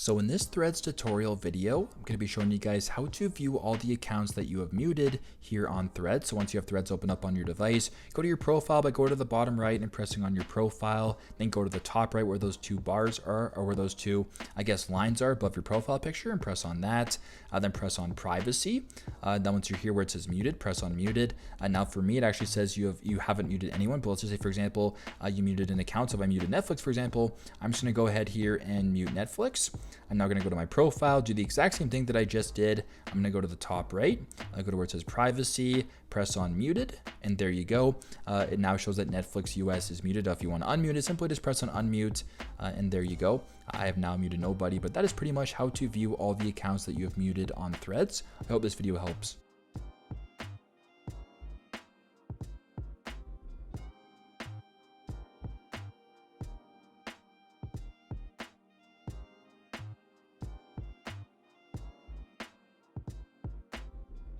So in this Threads tutorial video, I'm going to be showing you guys how to view all the accounts that you have muted here on Threads. So once you have Threads open up on your device, go to your profile, but go to the bottom right and pressing on your profile, then go to the top right where those two bars are, or where those two, lines are above your profile picture, and press on that. Then press on privacy. Then once you're here where it says muted, press on muted. Now for me, it actually says you haven't muted anyone, but let's just say, for example, you muted an account. So if I muted Netflix, for example, I'm just going to go ahead here and mute Netflix. I'm now going to go to my profile, do the exact same thing that I just did. I'm going to go to the top right, go to where it says privacy, press on muted, and there you go. It now shows that Netflix US is muted. If you want to unmute it, simply just press on unmute, and there you go. I have now muted nobody, but that is pretty much how to view all the accounts that you have muted on Threads. I hope this video helps.